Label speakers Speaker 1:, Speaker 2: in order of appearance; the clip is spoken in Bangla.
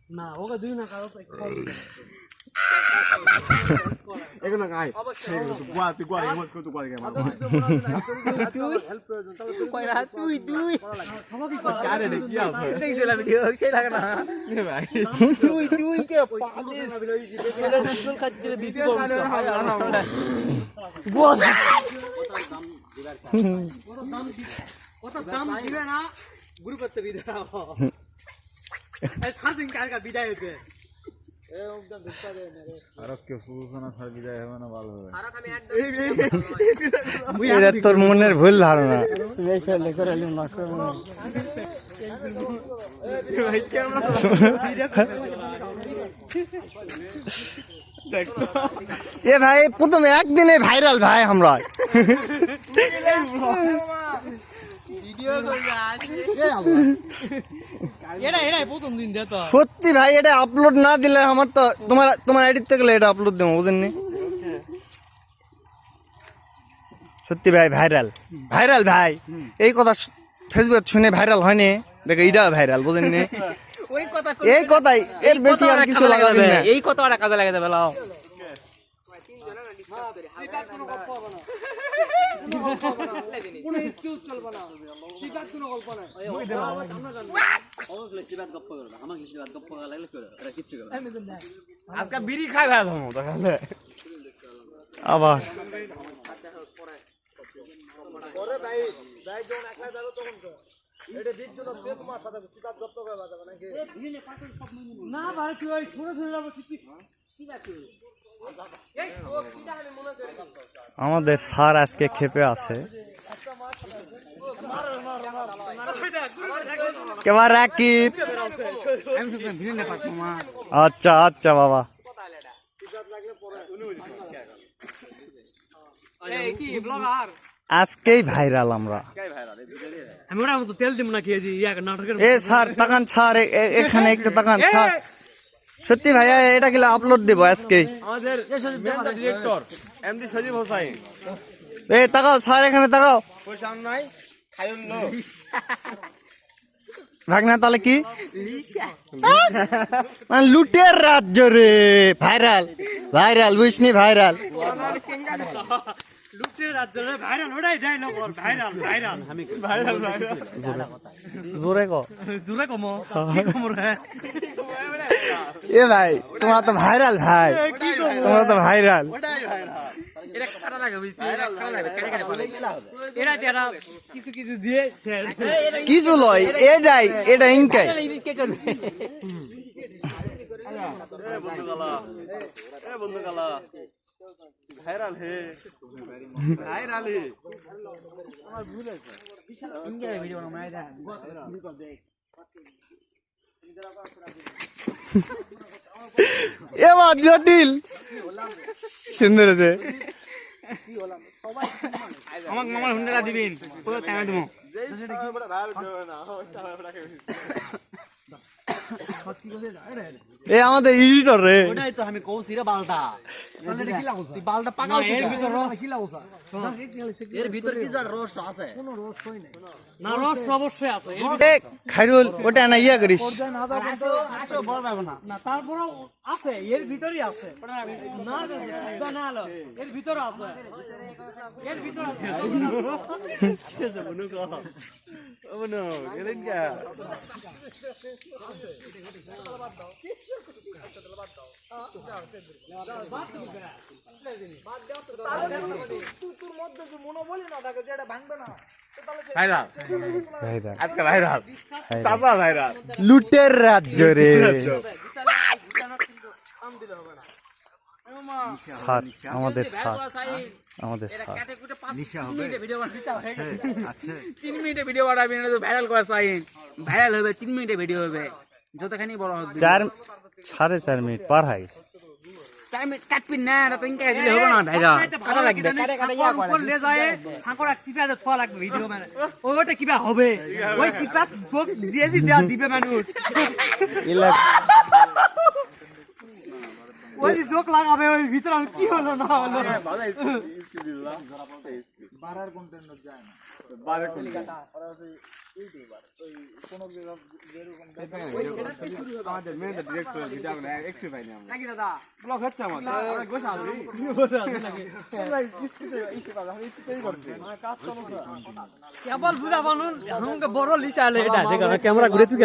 Speaker 1: না ওকে দিই না কারো
Speaker 2: এগো না গাই গুয়া তুই গুয়া এমন কত গুয়া গে মার
Speaker 1: তুই
Speaker 2: কারে রে কি আছে
Speaker 1: দেখছিলাম ভিডিও সেই লাগে না
Speaker 2: ভাই
Speaker 1: তুই কে পাগল এটা স্কুল খাচ্ছি বিসি বল কত দাম দিবে না গুরু করতে বিদায় এই সারাদিন কালকা বিদায় হয়েছে
Speaker 3: এটা তোর মনের ভুল ধারণা। এ ভাই প্রথম একদিনে ভাইরাল ভাই আমরা সত্যি ভাই এটা আপলোড না দিলে আমার তো তোমার আইডি থেকে এটা আপলোড দেবো বুঝেননি সত্যি ভাই ভাইরাল ভাইরাল ভাই এই কথা ফেসবুক শুনে ভাইরাল হয়নি দেখো এইটা ভাইরাল বুঝেননি এই কথাই এর বেশি আর কিছু লাগাবে না
Speaker 1: এই কথাটা কাজে লাগে দেবে লাও কোন এক্সকিউজ চলবে না সিবাত কোনো গল্প নাই অবশ্যই সিবাত গপ্প করবে আমাকে সিবাত গপ্প লাগলে করে এটা কিচ্ছু করবে
Speaker 2: আজকে বিড়ি খাই ভাই আমি তাহলে
Speaker 3: আবার
Speaker 1: পরে ভাই ভাই যখন একলা যাবে তখন তো এটা বিট জন্য তোমার সাথে সিবাত গপ্প করে বাজাবে নাকি না ভাই তুই ওই ছোট ছোট যাবো ঠিক আছে
Speaker 3: আমাদের স্যার আজকে খেপে আছে কেমন রাকিব আচ্ছা আচ্ছা বাবা আজকেই ভাইরাল আমরা
Speaker 1: তেল দিব না খেয়েছি
Speaker 3: এ স্যার তাকান স্যার এখানে একটু তাকান স্যার সত্যি ভাইয়া এটা গেলে আপলোড দেবো আজকে
Speaker 2: আমাদের ডিরেক্টর এমডি সজীব হোসেন
Speaker 3: এই তাকাও স্যার এখানে তাকাও
Speaker 2: পয়সা নাই খায়ুন নো
Speaker 3: ভাগনা তাহলে কি মানে লুটের রাজ্য রে ভাইরাল ভাইরাল বুঝনি ভাইরাল
Speaker 1: লুটের রাজ্য রে ভাইরাল ওটাই ডায়লগ ওর ভাইরাল ভাইরাল আমি
Speaker 2: ভাইরাল
Speaker 3: জোরে কো
Speaker 1: জোরে কমো কি কমো রে
Speaker 3: এ ভাই তোমার তো ভাইরাল ভাই তোমার তো ভাইরাল
Speaker 1: ওটাই ভাইরাল এটা খারাপ লাগে বুঝছিস এটা খারাপ লাগে কেটে কেটে বলে এরা যারা কিছু কিছু দিয়েছে
Speaker 3: কিছু লয় এটা ইনকাই
Speaker 2: বন্ধু গালা ভাইরাল হে ভাইরাল হে আমার ভুল আছে
Speaker 1: ইনকাই ভিডিও না মাইরা
Speaker 3: এবার জটিল সুন্দর আছে
Speaker 1: আমাকে মামার হুন্ডাটা দিবেন পুরো টাকা দেবো
Speaker 3: এ আমাদের এডিটর রে
Speaker 1: ওটাই তো আমি কইছি রে বালটা তুই বালটা পাকাও এর ভিতর রস কি লাগা এর ভিতর কি জার রস আছে কোনো রস কই নাই না রস অবশ্যই আছে
Speaker 3: এ খাইরুল ওটা না ইয়া করিস
Speaker 1: আসো বড় পাবো না না তারপরও আছে এর ভিতরই আছে না না না এর ভিতর আছে এর ভিতর আছে
Speaker 2: বনু কো বনু গেলেন কা
Speaker 3: লুটের রাজ্য রে স্যার আমাদের স্যার
Speaker 1: 3 মিনিটে ভিডিও বানাবি না তো ভাইরাল করা সাইন ভাইরাল হবে 3 মিনিটে ভিডিও হবে যতখানি বড় হবে
Speaker 3: 4.5 মিনিট পার হয়
Speaker 1: 4 মিনিট কাটবি না তো ইনকা দিলে হবে না ভাইরা কাটা লাগবে কাটা ইয়া করে উপর লে যায় ঠাকুর এক সিপা দে ছোয়া লাগবে ভিডিও মানে ওটা কিবা হবে ওই সিপা ঠোক দিয়ে দিবে মানুষ ওই জোক লাগাবে ওই ভিতর কি হলো না হলো
Speaker 2: বারের কোনটা আমাদের মেন ডিরেক্টর ভিডিও না একটু পাইনি আমরা
Speaker 1: নাকি দাদা
Speaker 2: ব্লগ হচ্ছে আমাদের আমরা গোছা আছি
Speaker 1: কেবল বুঝা পানুন আমাকে বড় লিসা আলে এটা ক্যামেরা ঘুরে তুই